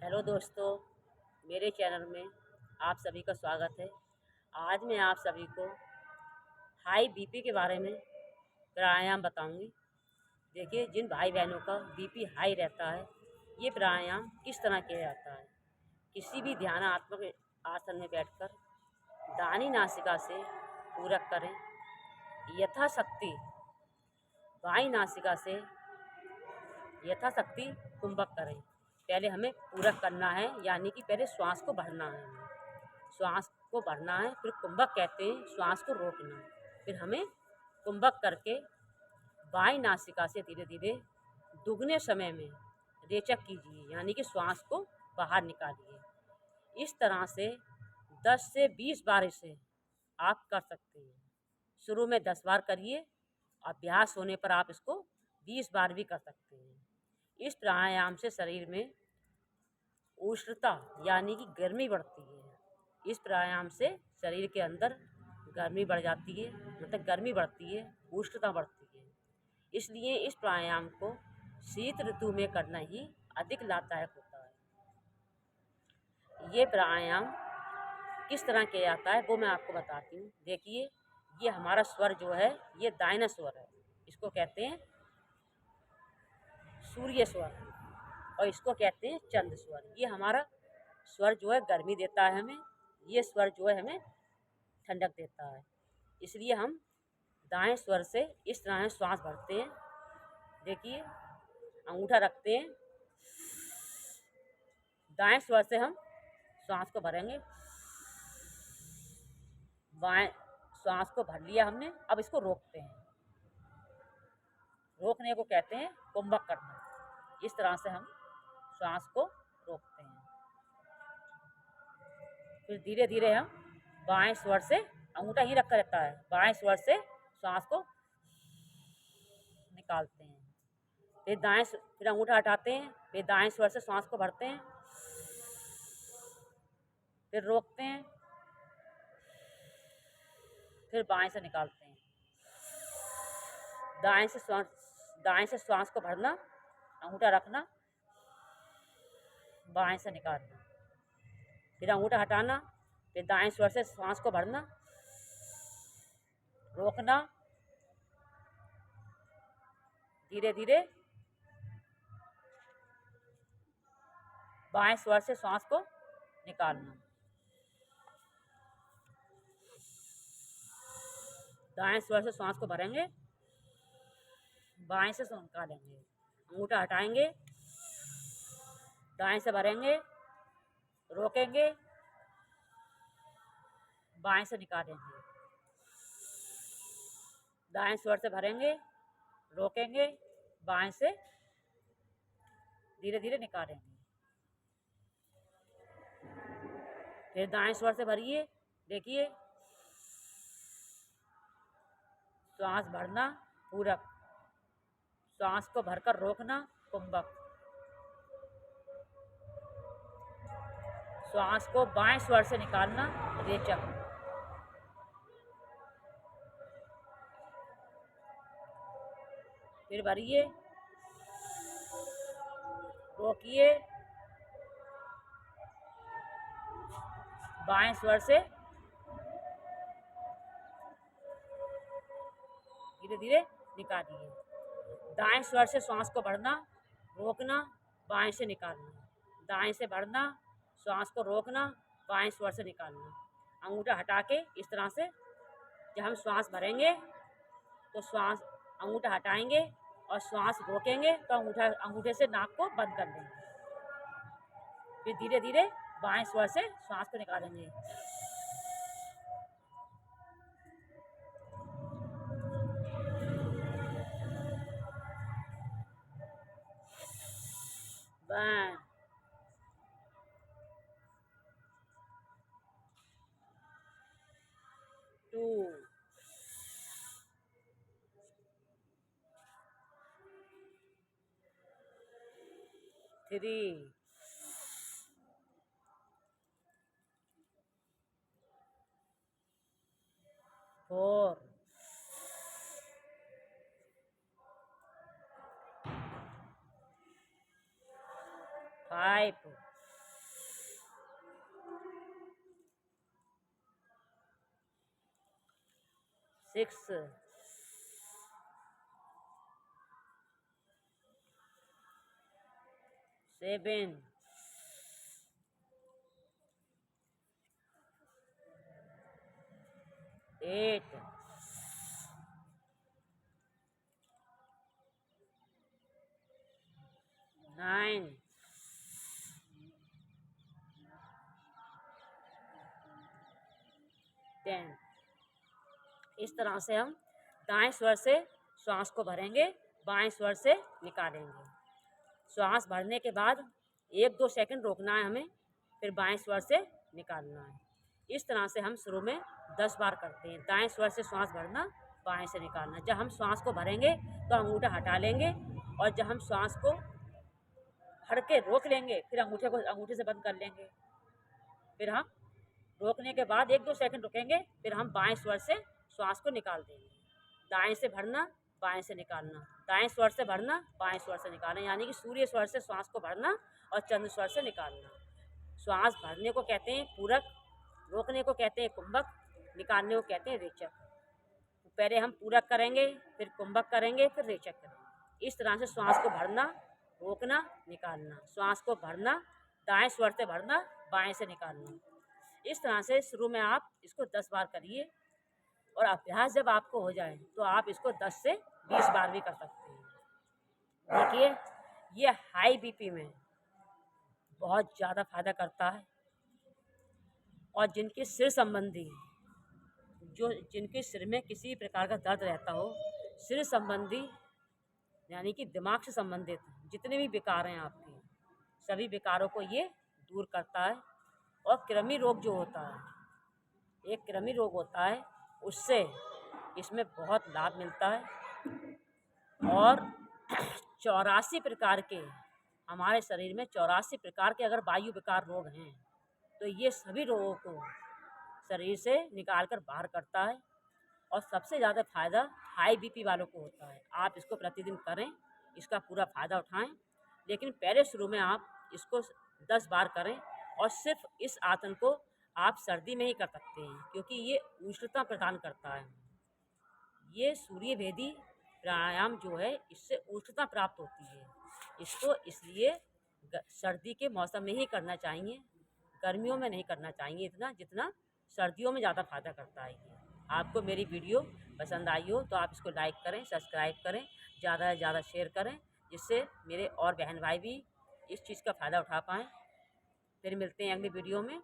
Hello दोस्तों, मेरे channel में आप सभी का स्वागत है। आज मैं आप सभी को हाई बीपी के बारे में प्राणायाम बताऊंगी। देखिए, जिन भाई बहनों का बीपी हाई रहता है, ये प्राणायाम किस तरह किया जाता है। किसी भी ध्यानात्मक आसन में बैठकर दाहिनी नासिका से पूरक करें। यथाशक्ति बाईं नासिका से यथाशक्ति कुंभक करें। पहले हमें पूरक करना है, यानी कि पहले श्वास को भरना है। श्वास को भरना है, फिर कुंभक कहते हैं श्वास को रोकना। फिर हमें कुंभक करके बाईं नासिका से धीरे धीरे दुगने समय में रेचक कीजिए, यानी कि श्वास को बाहर निकालिए। इस तरह से 10 से 20 बार इसे आप कर सकते हैं। शुरू में 10 बार करिए, अभ्यास होने पर आप इसको 20 बार भी कर सकते हैं। इस प्राणायाम से शरीर में उष्णता यानी कि गर्मी बढ़ती है। इस प्राणायाम से शरीर के अंदर गर्मी बढ़ जाती है, मतलब गर्मी बढ़ती है, उष्णता बढ़ती है। इसलिए इस प्राणायाम को शीत ऋतु में करना ही अधिक लाभदायक होता है। ये प्राणायाम किस तरह किया जाता है वो मैं आपको बताती हूँ। देखिए, ये हमारा स्वर जो है ये दाहिना स्वर है। इसको कहते हैं सूर्य स्वर और इसको कहते हैं चंद्र स्वर। ये हमारा स्वर जो है गर्मी देता है हमें, ये स्वर जो है हमें ठंडक देता है। इसलिए हम दाएं स्वर से इस तरह श्वास भरते हैं। देखिए, अंगूठा रखते हैं, दाएं स्वर से हम श्वास को भरेंगे। बाएं श्वास को भर लिया हमने, अब इसको रोकते हैं। रोकने को कहते हैं कुंभक करना। इस तरह से हम श्वास को रोकते हैं। फिर धीरे धीरे हम बाएं स्वर से, अंगूठा ही रखा रहता है, बाएं स्वर से श्वास को निकालते हैं। फिर अंगूठा हटाते हैं, फिर दाएं स्वर से श्वास को भरते हैं, फिर रोकते हैं, फिर बाएं से निकालते हैं। दाएं से श्वास को भरना, अंगूठा रखना, बाएं से निकालना, फिर अंगूठा हटाना, फिर दाएं स्वर से श्वास को भरना, रोकना, धीरे धीरे बाएं स्वर से श्वास को निकालना। दाएं स्वर से श्वास को भरेंगे, बाएं से निकालेंगे, अंगूठा हटाएंगे, दाएं से भरेंगे, रोकेंगे, बाएं से निकालेंगे, दाएं स्वर से भरेंगे, रोकेंगे, बाएं से धीरे धीरे निकालेंगे। फिर दाएं स्वर से भरिए। देखिए, श्वास भरना पूरक, श्वास को भरकर रोकना कुंभक, श्वास को बाएं स्वर से निकालना रेचक। फिर भरिए, रोकिए, बाएं स्वर से धीरे धीरे निकालिए। दाएं स्वर से श्वास को भरना, रोकना, बाएं से निकालना, दाएं से भरना, श्वास को रोकना, बाएं स्वर से निकालना। अंगूठा हटा के इस तरह से जब हम श्वास भरेंगे तो अंगूठा हटाएंगे और श्वास रोकेंगे तो अंगूठे से नाक को बंद कर देंगे। फिर धीरे धीरे बाएं स्वर से श्वास को निकालेंगे। One, two, three, 4, 5, 6 7 8 9 10। इस तरह से हम दाएं स्वर से श्वास को भरेंगे, बाएं स्वर से निकालेंगे। श्वास भरने के बाद 1-2 सेकंड रोकना है हमें, फिर बाएं स्वर से निकालना है। इस तरह से हम शुरू में 10 बार करते हैं। दाएं स्वर से श्वास भरना, बाएं से निकालना। जब हम श्वास को भरेंगे तो अंगूठा हटा लेंगे, और जब हम श्वास को भर के रोक लेंगे फिर अंगूठे से बंद कर लेंगे। फिर हम रोकने के बाद 1-2 सेकंड रुकेंगे, फिर हम बाएं स्वर से श्वास को निकाल देंगे। दाएं से भरना, बाएं से निकालना, दाएं स्वर से भरना, बाएं स्वर से निकालना, यानी कि सूर्य स्वर से श्वास को भरना और चंद्र स्वर से निकालना। श्वास भरने को कहते हैं पूरक, रोकने को कहते हैं कुंभक, निकालने को कहते हैं रेचक। तो पहले हम पूरक करेंगे, फिर कुंभक करेंगे, फिर रेचक करेंगे। इस तरह से श्वास को भरना, रोकना, निकालना, श्वास को भरना, दाएं स्वर से भरना, बाएं से निकालना। इस तरह से शुरू में आप इसको 10 बार करिए, और अभ्यास जब आपको हो जाए तो आप इसको 10 से 20 बार भी कर सकते हैं। देखिए, ये हाई बीपी में बहुत ज़्यादा फायदा करता है। और जिनके सिर संबंधी, जिनके सिर में किसी प्रकार का दर्द रहता हो, सिर संबंधी यानी कि दिमाग से संबंधित जितने भी विकार हैं आपके, सभी विकारों को ये दूर करता है। और कृमि रोग जो होता है, एक कृमि रोग होता है, उससे इसमें बहुत लाभ मिलता है। और 84 प्रकार के, हमारे शरीर में 84 प्रकार के अगर वायु विकार रोग हैं, तो ये सभी रोगों को शरीर से निकाल कर बाहर करता है। और सबसे ज़्यादा फ़ायदा हाई बीपी वालों को होता है। आप इसको प्रतिदिन करें, इसका पूरा फ़ायदा उठाएं। लेकिन पहले शुरू में आप इसको 10 बार करें, और सिर्फ इस आसन को आप सर्दी में ही कर सकते हैं, क्योंकि ये उष्णता प्रदान करता है। ये सूर्य भेदी प्राणायाम जो है, इससे उष्णता प्राप्त होती है। इसको इसलिए सर्दी के मौसम में ही करना चाहिए, गर्मियों में नहीं करना चाहिए इतना, जितना सर्दियों में ज़्यादा फ़ायदा करता है। ये आपको मेरी वीडियो पसंद आई हो तो आप इसको लाइक करें, सब्सक्राइब करें, ज़्यादा से ज़्यादा शेयर करें, जिससे मेरे और बहन भाई भी इस चीज़ का फ़ायदा उठा पाएँ। फिर मिलते हैं अगली वीडियो में।